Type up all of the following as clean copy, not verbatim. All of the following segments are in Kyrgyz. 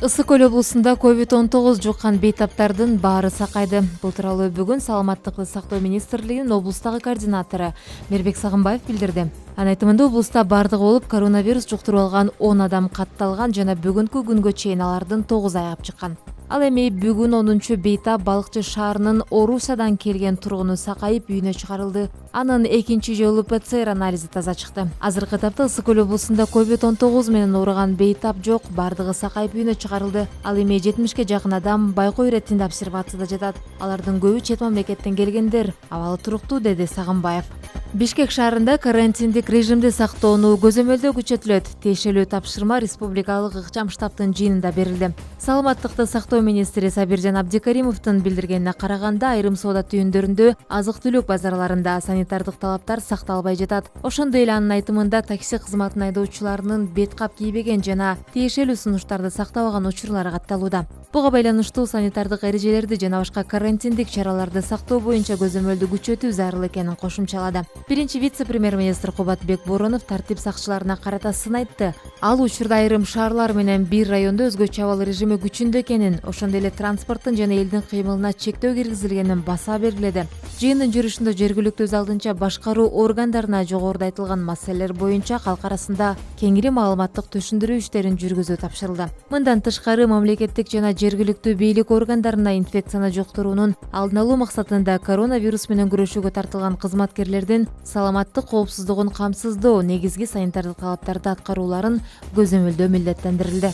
Ысык-Көл облусунда COVID-19 жуккан бейтаптардын баары сакайды. Бул тууралуу бүгүн Саламаттыкты сактоо министрлигинин облустагы координатору Мирбек Сагынбаев билдирди. Анын айтымында облуста бардыгы болуп коронавирус жуктуруп алган 10 адам катталган жана бүгүнкү күнгө чейин алардын 9 айыгып чыккан. Ал эми бүгүн 10-чу бейтап балыкчы шаарынын Орусиядан келген тургуну сакайып үйүнө чыгарылды. Анын экинчи жолу ПЦР анализи таза чыкты. Азыркы тапта Ысык-Көл облусунда COVID-19 менен ооруган бейтап жок, бардыгы сакайып үйүнө чыгарылды. Ал эми 70-ке жакын адам байкоо иретинде обсервацияда жатат. Алардын көбү чет мамлекеттен келгендер. Абалы туруктуу, деди Сагынбаев. Бишкек шаарында карантиндик режимди сактоону көзөмөлдөө күчөтүлөт. Тиешелүү тапшырма республикалык ыкчам штабтын жыйынында берилди. Саламаттыкты сактоо министри Сабиржан Абдикаримовдун билдиргенине караганда, айрым соода түйүндөрүндө азык-түлүк базарларында санитардык талаптар сакталбай жатат. Ошондой эле анын айтымында такси кызматын айдоочуларынын бет кап кийбеген жана тиешелүү сунуштарды сактабаган учурлары катталууда. Буга байланыштуу санитардык эрежелерди жана башка карантиндик чараларды сактоо боюнча көзөмөлдү күчөтүү зарыл экенин кошумчалады. Биринчи вице-премьер-министр Кубатбек Боронов тартип сакчыларына карата сын айтты. Ал учурда айрым шаарлар менен бир райондо өзгөчө абал режими күчүндө экенин, ошондой эле транспорттун жана элдин кыймылына чектөө киргизилгенин баса белгиледи. Жыйындын жүрүшүндө жергиликтүү өз алдынча башкаруу органдарына жогоруда айтылган маселелер боюнча калк арасында кеңири маалыматтык түшүндүрүү иштерин жүргүзүү тапшырылды. Мындан тышкары мамлекеттик жана жергиликтүү бийлик органдарына инфекцияны жуктуруунун алдын алуу максатында коронавирус менен күрөшүүгө тартылган кызматкерлердин саламаттык коопсуздугун камсыздоо, негизги санитардык талаптарды аткарууларын көзөмөлдөө милдеттендирилди.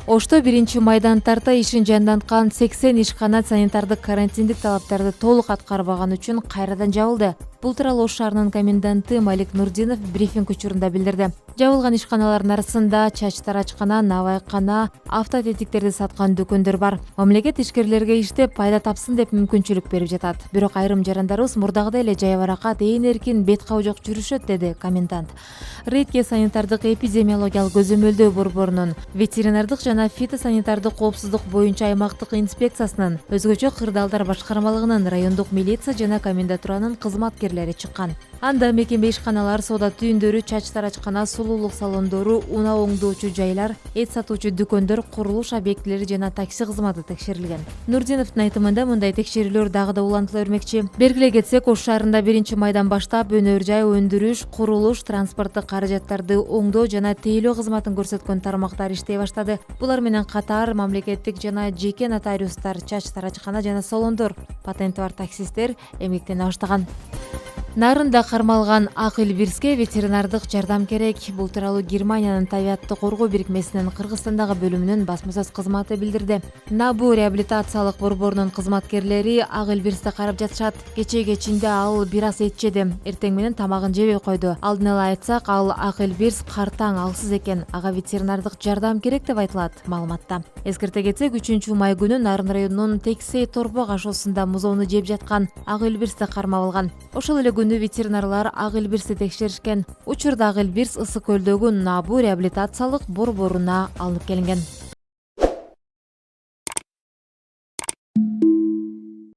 Ошто 1-майдан тарта ишин жанданткан 80 ишкана санитардык карантиндик талаптарды толук аткарбаган үчүн кайрадан жабылды. Бул тууралуу Ош шаарынын коменданты Малик Нурдинов брифинг учурунда билдирди. Жабылган ишканалардын арасында чач тарачкана, навайкана, автотетиктерди саткан дүкөндөр бар. Мамлекет ишкерлерге иштеп пайда тапсын деп мүмкүнчүлүк берип жатат. Бирок айрым жарандарыбыз мурдагыдай эле жай баракат, ээн эркин бет кабы жок жүрүшөт, деди комендант. Рейдке санитардык эпидемиологиялык көзөмөлдөө борборунун, ветеринардык жана фитосанитардык коопсуздук боюнча аймактык инспекциясынын, өзгөчө кырдаалдар башкармалыгынын, райондук милиция жана комендатуранын кызматкерлери чыккан. Анда мекеме ишканалар, соода түйүндөрү, чач тарачкана, сулуулук салондору, унаа оңдоочу жайлар, эт сатуучу дүкөндөр, курулуш объектилери жана такси кызматы текшерилген. Нурдиновдун айтымында мындай текшерүүлөр дагы да улантыла бермекчи. Белгилей кетсек, Ош шаарында 1-майдан баштап өнөр жай, өндүрүш, курулуш, транспорттук каражаттарды оңдоо жана тейлөө кызматын көрсөткөн тармактар иштей баштады. Булар менен катар мамлекеттик жана жеке нотариустар, чач тарачкана жана салондор, патенти бар таксисттер эмгектене баштаган. Нарында кармалган ак илбирске ветеринардык жардам керек. Бул тууралуу Германиянын табиатты коргоо бирикмесинин Кыргызстандагы бөлүмүнүн басма сөз кызматы билдирди. Набу реабилитациялык борборунун кызматкерлери ак илбирсти карап жатышат. Кече кечинде ал бир аз эт жеди, эртең менен тамагын жебей койду. Алдын ала айтсак, ал ак илбирс картаң, алсыз экен. Ага ветеринардык жардам керек деп айтылат маалыматта. Эскерте кетсек, 3-май күнү Нарын районунун Тексей Торбо кашоосунда музоону жеп жаткан ак илбирсти кармап алган. Ошол эле күнү ветеринарлар ак илбирсти текшеришкен. Учурда ак илбирс Ысык-Көлдөгү Набу реабилитациялык борборуна алынып келинген.